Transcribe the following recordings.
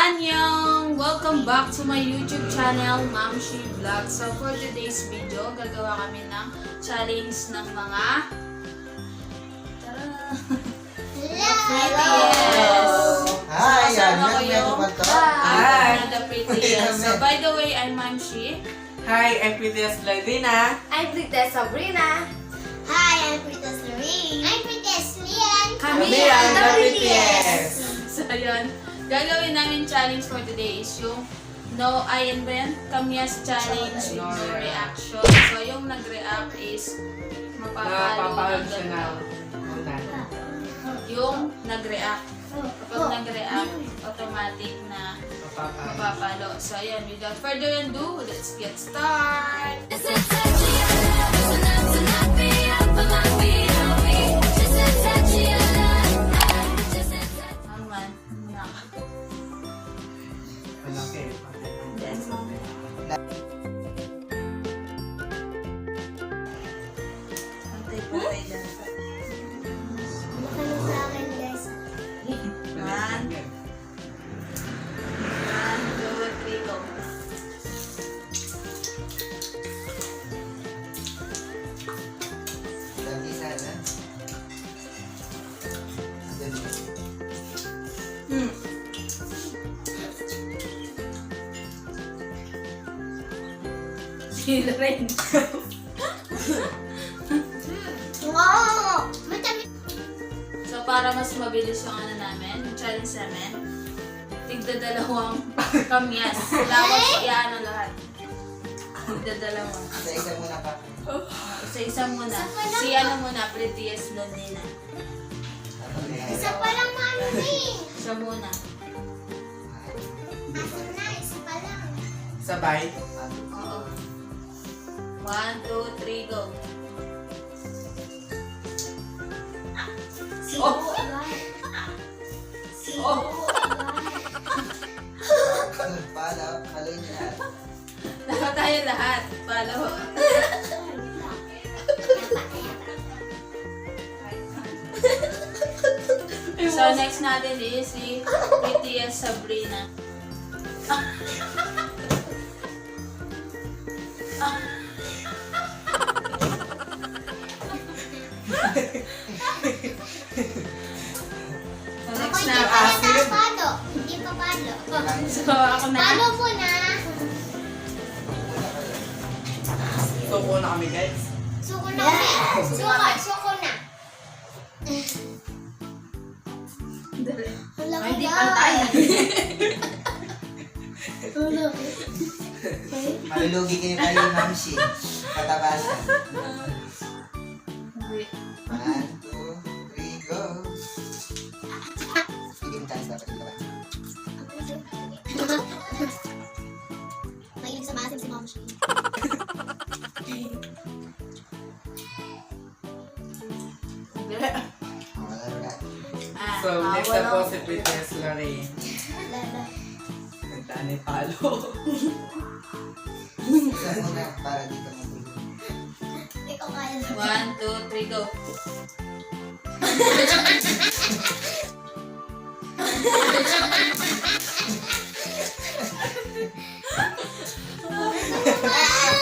Annyeong! Welcome back to my YouTube channel, Mamshi Vlog. So for today's video, gagawa kami ng challenge ng mga prettiest. Hi! Kasama ko Yan, yung Hi! the prettiest. So by the way, I'm Mamshi. Hi, I'm Princess Lavina. I'm Princess Sabrina. Hi, I'm Princess Lorraine. I'm Princess Lian. Kami ang ang the the prettiest. So yun, gagawin namin challenge for today is yung No I and Ben Kamyas challenge with no reaction. So yung nag-react is mapapalo Napapahal ng siya na ganun. una. Yung nag-react. Kapag nag-react, automatic na Napapahal. mapapalo. So ayan, without further ado, let's get started! Naman, muna ka. Malaki. Pantay-pantay lang. Ano sa akin, guys? One, two, three, go. Lagi sana. Dali. Sila rin. Wow! Matamis. So, para mas mabilis yung ano namin, yung challenge namin, tigda-dalawang kamyas. Tapos, i-ano lahat. Tigda-dalawang. Sa isa muna pa. Isa-isa muna. Si ano muna, prettiest blondina. Isa pa lang, mami. Siya muna. Asan na? Isa pa lang. Sabay. Oo. 1, 2, 3, go. Oh! Oh! Pala, haloy niya. Dapat tayo lahat. Follow. So, next natin is si prettiest Sabrina. So, Ako next hindi na. pa yata palo. Hindi pa palo. So, ako na. Palo mo na. Suko na kami, guys. Suko na kami. Suko na. Wala Ay, ka di ba? pantay. Wala. Malulugi kayo kayo, Mamshi. Katabasan. Hindi. 1, 2, 3, go! Sige mo chance dapat ikaw. Mahilig sa maasim si Mama Shi. Hindi. Wala na. Ah, So, next na po wala. si Princess Lorraine. Lala. Nagtaan ni Palo. Isa muna para di ka matulog. Ikaw kaya. 1, 2, 3, go.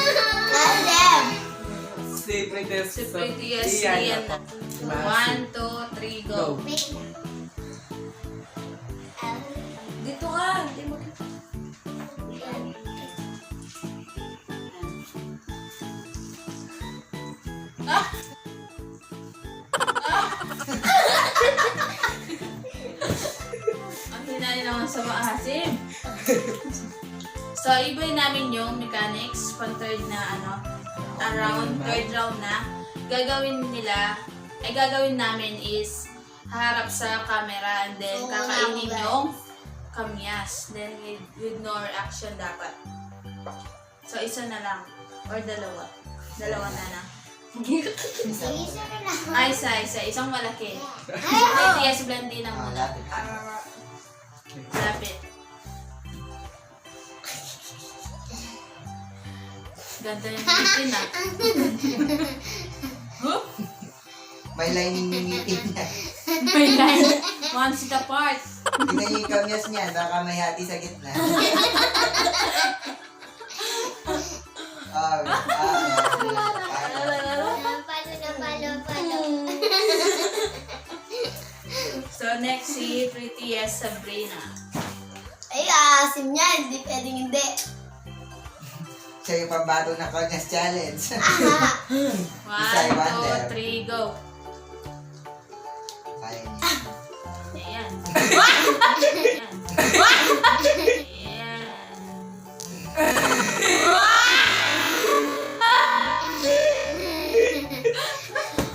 Adam! Si Princess Si prettiest Lian. Lian na. 1, 2, 3, go. Go. Wait na. Dito ka. Hindi mo Ang hinali naman sa maasim. So, iba namin yung mechanics pang third na ano, third round na. Gagawin namin is harap sa camera and then Oo, kakainin nga, yung kamyas. Then with no reaction dapat. So, isa na lang. Or dalawa. Dalawa na lang. Isa na lang. Ay, isa. Isang malaki. Ay, Yes, blondie na Ah, muna. lapit. Lapit. Ganda yung bitin ah. Huh? May lining yung ngipin niya. May line. 1 feet apart. Tingnan niyo yung kamyas niya. Baka may hati sa gitna. Palo. So, next si Prettiest Sabrina. Ay, asim niya. Hindi pwedeng hindi. Siya yung pambato ng kamyas challenge. One, wonder. 2, 3, go. Kaya niya. Ayan. Ayan. Ayan.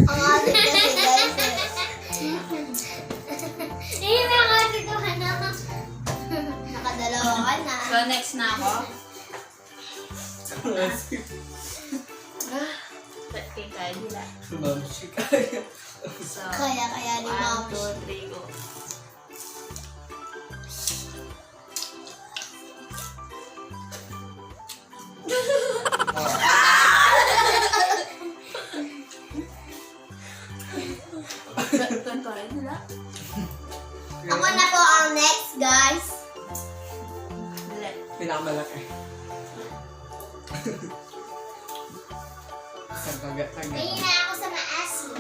Ang asim kasi guys. Eh, nakakagawa na. Nakadalawa ka na. So, next na ako. Ba't kay Kylie lang? Mamshi kaya. So, Kaya ni 1, Mom. 2, 3, go. Ba't kay Kylie lang? Ako na po ang next, guys. Dali. Pinakamalaki. Isang kagat. Ngayon na ako sa maasim.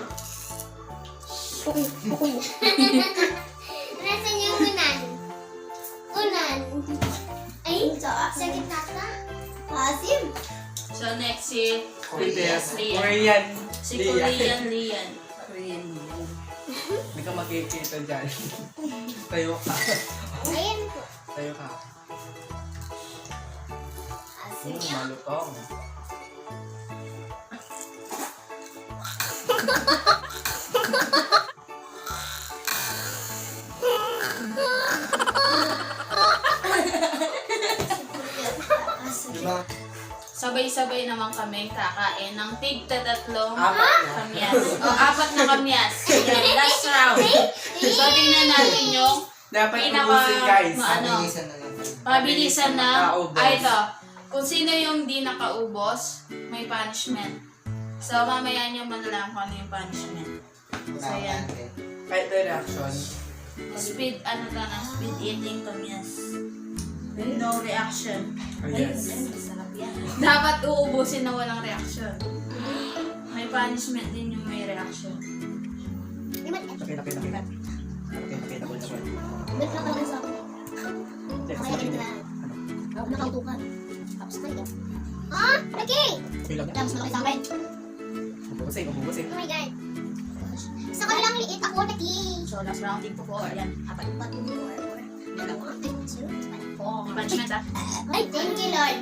Nasaan yung unan? Unan. Ay, sa gitna ka. Asim. So, next si Prettiest. Lian. Korean. Si Korean Lian. Korean. Hindi ka makikita dyan. Tayo ka. Ayan po. Tayo ka. Asim yan. Malutong. Asim. Diba? Sabay-sabay naman kami kakain ng tig-tatlong Apat na. kamyas. O, 4 na kamyas. Yan, last round. So, tingnan natin yung Dapat pinaka, ubusin guys. ano, Mabilisan na lang. pabilisan na, Nakaubos. ito, kung sino yung di nakaubos, may punishment. So, mamaya nyo malalaman kung ano yung punishment. So, yan. Kahit may reaction. Speed, ano ka na, speed eating kamyas. No reaction. Oh, Ayun, yes. masarap yan. Dapat uubusin na walang reaction. May punishment din yung may reaction. Pakita. Pakita ko na po. Ba't ka naman sa akin? Yes. Kaya ganito na. Nakautukan. Tapos na ito. Ah! Okay! Bilang Tapos malaki sa akin. Ubusin. Oh my God. Sa kanilang liit ako, Naki. So, last round, tig po 4. Yan, 4. Punishment ah. Ay, thank you, Lord.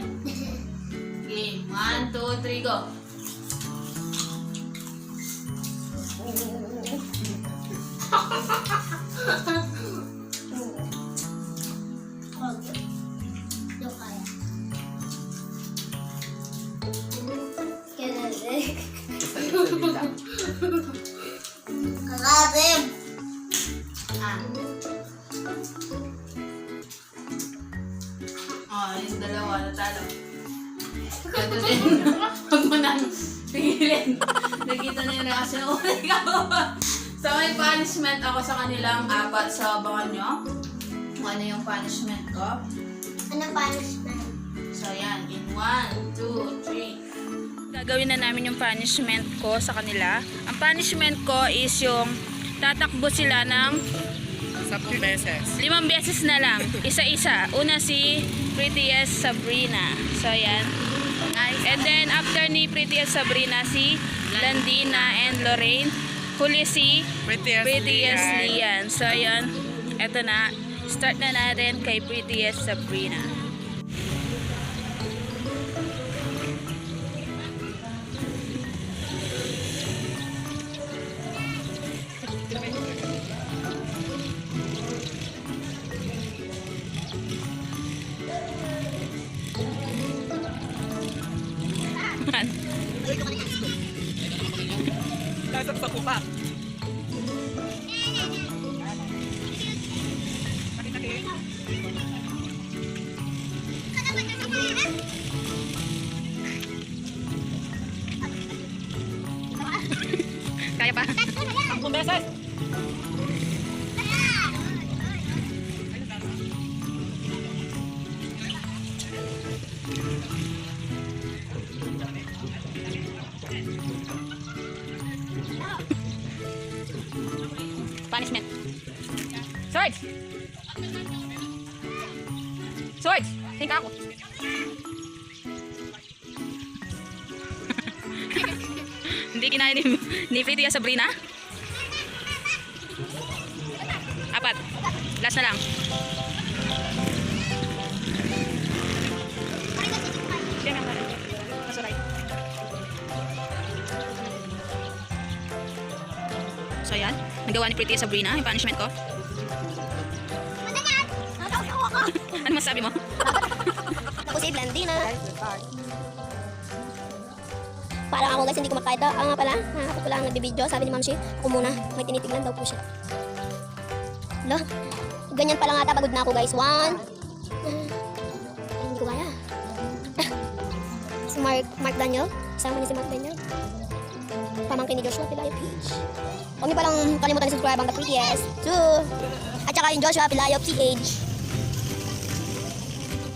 Game. 1, 2, 3, go. Okay. Yung kaya. Kinalig. Kakasim. Ah. Oh, yung dalawa, natalo. Ito din. Huwag mo nang pigilin. Nakita na yung reaction ko. So, may punishment ako sa kanilang 4. So, abangan nyo kung ano yung punishment ko. Anong punishment? So, yan. In 1, 2, 3. Gagawin na namin yung punishment ko sa kanila. Ang punishment ko is yung tatakbo sila ng 10 beses. 5 beses na lang. Isa-isa. Una si Prettiest Sabrina. So, yan. And then, after ni Prettiest Sabrina, si Landina and Lorraine. Huli si Prettiest Lian. So, yan. Eto na. Start na natin kay Prettiest Sabrina. Nasap sa kupa. Kaya pa? 10 beses. punishment. Swords! Swords! Tingka ako. Hindi kinaya ni Pretty Sabrina. 4. Last na lang. So yan, nagawa ni Pretty Sabrina yung punishment ko. Ano masabi mo? Ako si Blandina. Parang ako guys, hindi ko makita. Nga pala, ako pala ang nagbibideo. Sabi ni Ma'am Shi, ako muna. May tinitignan daw po siya. Lo, ganyan pala nga pagod na ako guys. 1. Ay, hindi ko kaya. Si Mark Daniel. Kasama ni si Mark Daniel. Pamangkin ni Joshua Pilayo PH. Huwag niyo palang kalimutan i-subscribe ang The Prettiest 2. At saka yung Joshua Pilayo PH.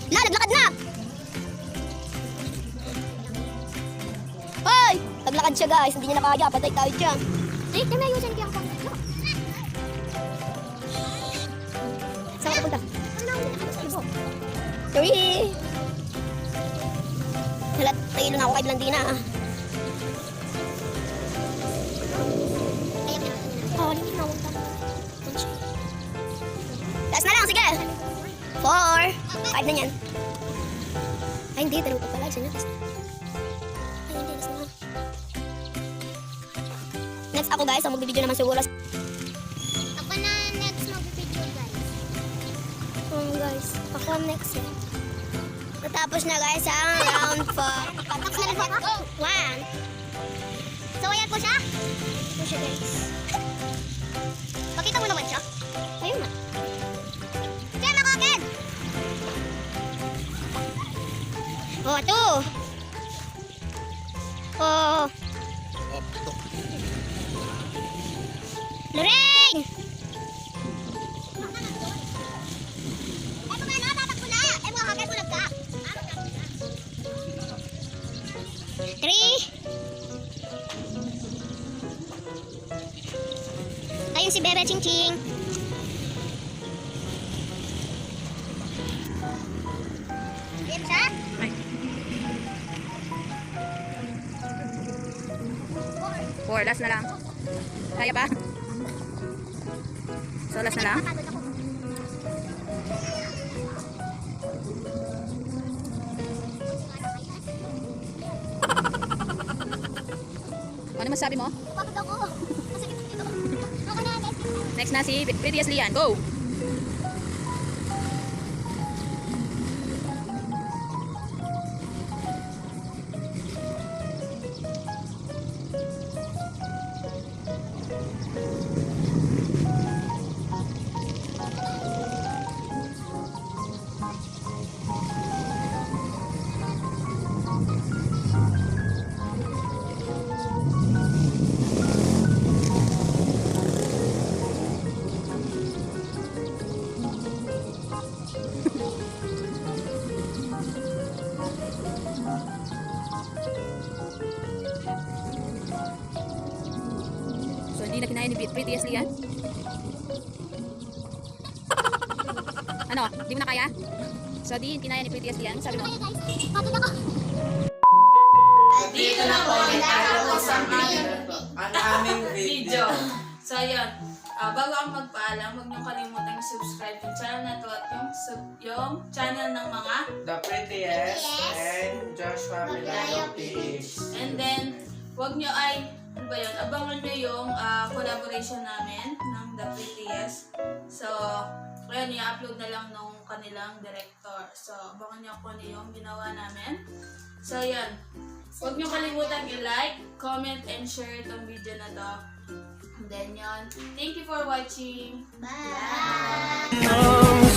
La, naglakad na! Hoy! Naglakad siya guys, hindi niya nakaya, patay tayo dyan. Eh, kaya may ayusin kaya ako. Saan ka punta? Sorry! Halat, tayilo na ako kay Blandina. Oh, hindi na ako. Last na lang, sige! 4! 5 na yan. Ay, hindi. Dalawa pa pala. Isa na. Ay, hindi. Last na. Next ako guys. Ang magbibideo naman siguro. Ako na next mag-video guys. Guys. Ako ang next eh. Natapos na guys ang round 4. Tapos na rin ako. 1. So, ayan po siya. Ito siya guys. Pakita mo naman siya. Ayun na. Siya, makakid! Oh, ito. Oh. Loreng! Ay, mga ano, tatakbo na. Ay, mga kakay bulag ka. 3. Ayun si Bebe Ching Ching. Ayan siya. Ay. 4. Last na lang. Kaya pa? So last na lang. Ano masabi mo? Pagod ako. Masakit dito. Ako na, next. Next na si Prettiest Lian. Go! So hindi na kinaya ni Prettiest Lian? Ano? Di mo na kaya? So di kinaya ni Prettiest Lian? Sabi mo? Pagod ako. Dito na po, natapos ang aming video. So ayun, bago ang magpaalam, huwag niyong kalimutan subscribe yung channel na to at yung channel ng mga The Prettiest and Joshua Pilayo PH. and then huwag niyo ay ano ba yun, abangan niyo yung collaboration namin ng The Prettiest. So ayun, i-upload na lang nung kanilang director. So abangan niyo kung ano yung ginawa namin. So ayun, huwag niyo kalimutan i-like, comment, and share itong video na to. And then yun, thank you for watching. Bye! Oh.